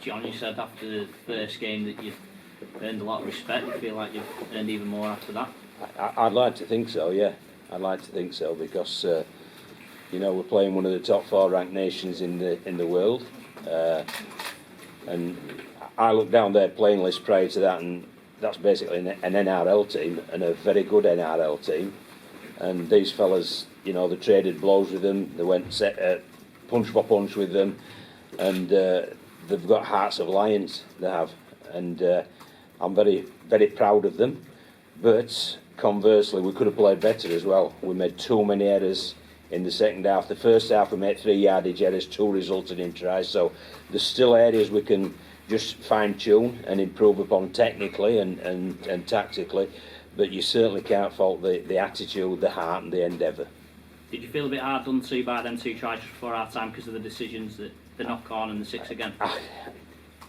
John, you said after the first game that you've earned a lot of respect. You feel like you've earned even more after that? I'd like to think so, yeah. I'd like to think so because you know, we're playing one of the top 4 ranked nations in the world, and I looked down their playing list prior to that, and that's basically an NRL team, and a very good NRL team. And these fellas, you know, they traded blows with them, they went punch for punch with them, and they've got hearts of lions, they have, and I'm very, very proud of them. But conversely, we could have played better as well. We made too many errors in the second half. The first half we made 3 yardage errors, 2 resulted in tries, so there's still areas we can just fine-tune and improve upon technically and tactically, but you certainly can't fault the attitude, the heart and the endeavour. Did you feel a bit hard done to by them 2 tries before half time because of the decisions, that the knock-on and the 6 again?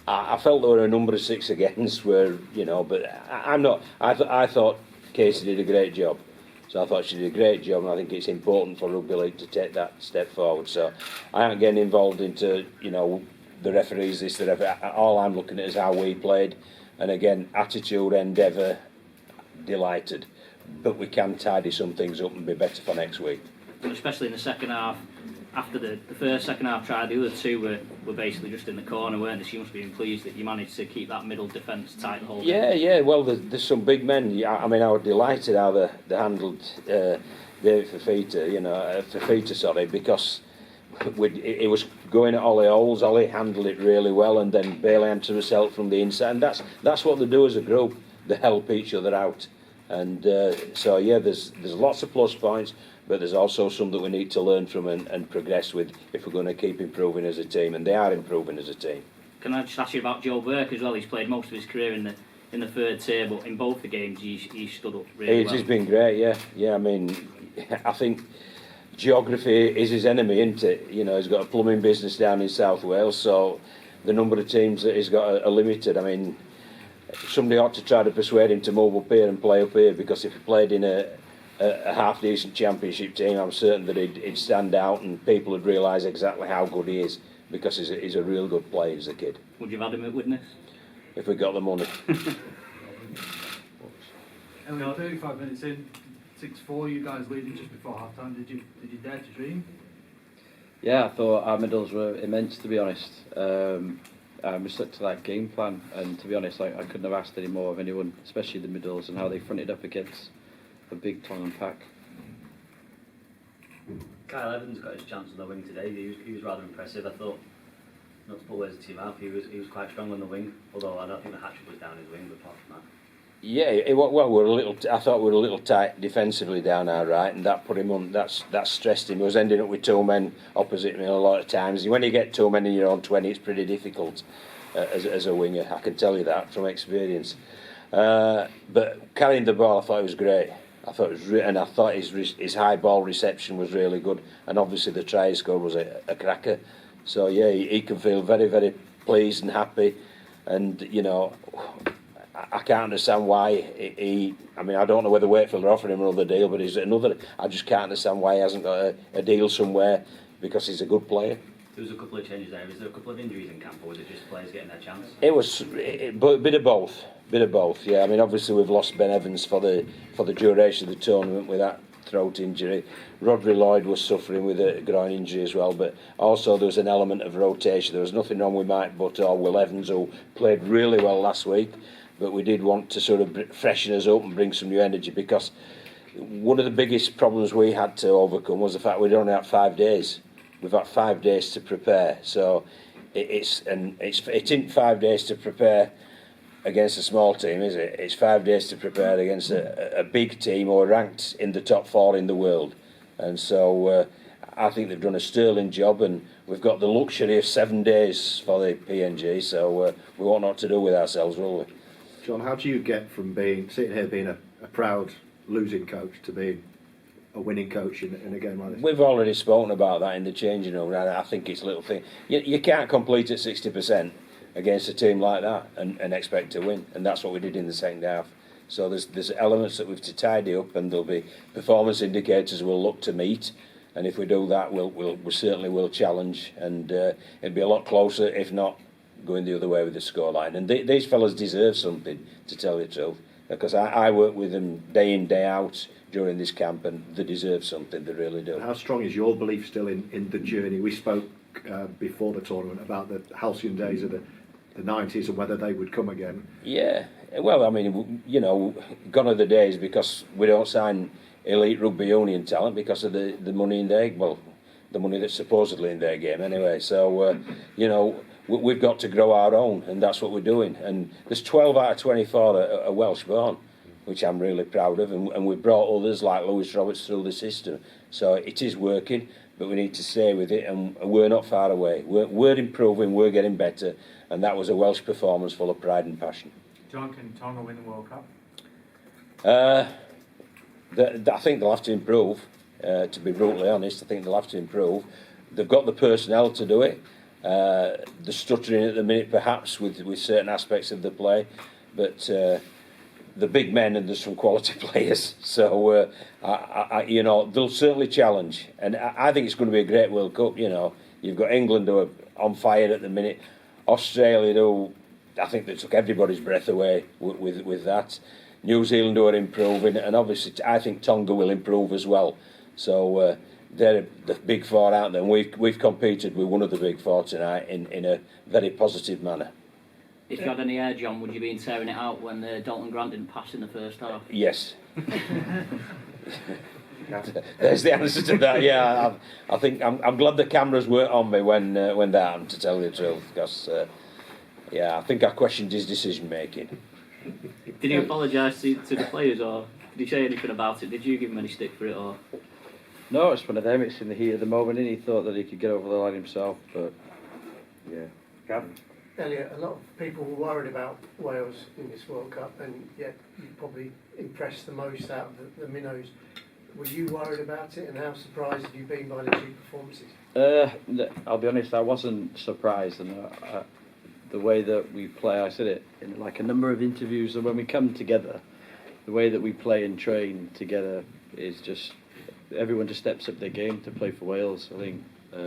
I felt there were a number of 6 against where, you know, but I'm not. I thought Casey did a great job. So I thought she did a great job, and I think it's important for rugby league to take that step forward. So I aren't getting involved into, you know, the referees, this, the referee. All I'm looking at is how we played, and again, attitude, endeavour, delighted. But we can tidy some things up and be better for next week. And especially in the second half, after the first second half try, the other 2 were basically just in the corner, weren't they? So you must be pleased that you managed to keep that middle defence tight the whole game. Yeah. Well, there's some big men. I mean, I was delighted how they handled David Fafita, because it was going at Ollie Holes. Ollie handled it really well, and then Bailey answered his help from the inside. And that's what they do as a group. They help each other out. And so yeah, there's lots of plus points, but there's also some that we need to learn from and progress with if we're going to keep improving as a team, and they are improving as a team. Can I just ask you about Joe Burke as well? He's played most of his career in the third tier, but in both the games he stood up really well. He's been great, yeah. I mean, I think geography is his enemy, isn't it? You know, he's got a plumbing business down in South Wales, so the number of teams that he's got are limited. I mean, somebody ought to try to persuade him to move up here and play up here, because if he played in a half-decent championship team, I'm certain that he'd stand out and people would realise exactly how good he is, because he's a real good player as a kid. Would you have had him at Widnes? If we got the money. Elliot, 35 minutes in, 6-4, you guys leading just before half-time. Did you dare to dream? Yeah, I thought our middles were immense, to be honest. We stuck to that game plan, and to be honest, I couldn't have asked any more of anyone, especially the middles and how they fronted up against a big Tongan pack. Kyle Evans got his chance on the wing today. He was rather impressive. I thought, not to put words into your mouth, he was quite strong on the wing. Although I don't think the hat-trick was down his wing, but apart from that. Yeah, I thought we were a little tight defensively down our right, and that put him on. That stressed him. He was ending up with 2 men opposite me a lot of times. When you get 2 men in your own 20, it's pretty difficult as a winger. I can tell you that from experience. But carrying the ball, I thought it was great. I thought his high ball reception was really good, and obviously the try he scored was a cracker. So yeah, he can feel very, very pleased and happy, and you know, I can't understand why I mean, I don't know whether Wakefield are offering him another deal, but I just can't understand why he hasn't got a deal somewhere, because he's a good player. There was a couple of changes there. Was there a couple of injuries in camp, or was it just players getting their chance? It was a bit of both. Yeah, I mean, obviously we've lost Ben Evans for the duration of the tournament with that throat injury. Rodri Lloyd was suffering with a groin injury as well, but also there was an element of rotation. There was nothing wrong with Mike Butt or Will Evans, who played really well last week, but we did want to sort of freshen us up and bring some new energy, because one of the biggest problems we had to overcome was the fact we'd only had 5 days. We've had 5 days to prepare, so it isn't 5 days to prepare against a small team, is it? It's 5 days to prepare against a big team or ranked in the top 4 in the world, and so I think they've done a sterling job, and we've got the luxury of 7 days for the PNG, so we won't know what to do with ourselves, will we? John, how do you get from sitting here being a proud losing coach to being a winning coach in a game like this? We've already spoken about that in the changing room, and I think it's a little thing. You can't complete at 60% against a team like that and expect to win, and that's what we did in the second half. So there's elements that we've to tidy up, and there'll be performance indicators we'll look to meet, and if we do that, we certainly will challenge, and it'll be a lot closer, if not going the other way with the scoreline. And these fellas deserve something, to tell you the truth, because I work with them day in, day out during this camp, and they deserve something, they really do. How strong is your belief still in the journey? We spoke before the tournament about the halcyon days of the 90s and whether they would come again. Yeah, well, I mean, you know, gone are the days because we don't sign elite rugby union talent because of the money in their, well, the money that's supposedly in their game anyway. So, you know, we've got to grow our own, and that's what we're doing. And there's 12 out of 24 are Welsh born, which I'm really proud of, and we've brought others like Lewis Roberts through the system. So it is working, but we need to stay with it, and we're not far away. We're improving, we're getting better, and that was a Welsh performance full of pride and passion. John, can Tonga win the World Cup? I think they'll have to improve, to be brutally honest. I think they'll have to improve. They've got the personnel to do it. They're stuttering at the minute perhaps with certain aspects of the play, but the big men, and there's some quality players, so you know, they'll certainly challenge, and I think it's going to be a great World Cup. You know, you've got England who are on fire at the minute, Australia who I think they took everybody's breath away with that, New Zealand who are improving, and obviously I think Tonga will improve as well. So they're the big four out there, and we've competed with one of the big four tonight in a very positive manner. If you had any air, John, would you be tearing it out when Dalton Grant didn't pass in the first half? Yes. There's the answer to that. Yeah, I think I'm glad the cameras weren't on me when that happened, to tell you the truth, because yeah, I think I questioned his decision making. Did you apologise to the players, or did he say anything about it? Did you give him any stick for it, or? No, it's one of them. It's in the heat of the moment, and he thought that he could get over the line himself, but yeah. Gavin? Elliot, a lot of people were worried about Wales in this World Cup, and yet you probably impressed the most out of the minnows. Were you worried about it, and how surprised have you been by the two performances? I'll be honest, I wasn't surprised, and the way that we play, I said it in like a number of interviews, and when we come together, the way that we play and train together is just, everyone just steps up their game to play for Wales. I think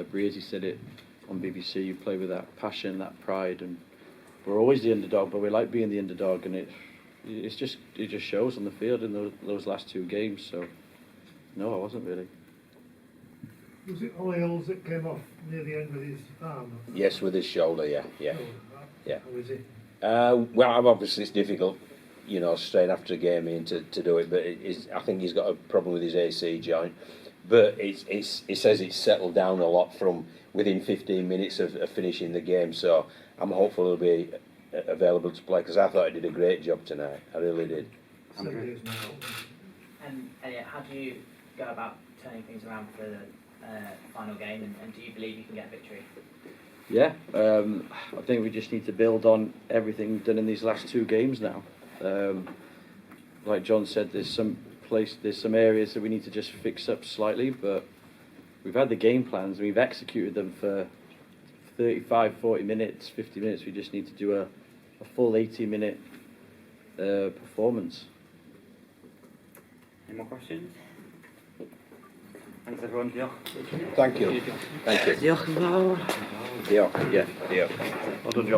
Breezy said it on BBC, you play with that passion, that pride, and we're always the underdog, but we like being the underdog, and it just shows on the field in those last two games. So no, I wasn't really. Was it Oils that came off near the end with his arm? Yes, with his shoulder. Yeah. How was it? Well, obviously it's difficult, you know, straight after a game in to do it, but I think he's got a problem with his AC joint. But it says it's settled down a lot from within 15 minutes of finishing the game, so I'm hopeful he'll be available to play, because I thought he did a great job tonight. I really did. 7 years now. And Elliot, how do you go about turning things around for the final game, and do you believe you can get a victory? Yeah, I think we just need to build on everything done in these last two games now. Like John said, there's some areas that we need to just fix up slightly, but we've had the game plans and we've executed them for 35, 40 minutes, 50 minutes. We just need to do a full 80-minute performance. Any more questions? Thanks everyone. Diolch. Thank you. Thank you. Diolch yn fawr. Diolch. Yeah. Diolch. Well done, John.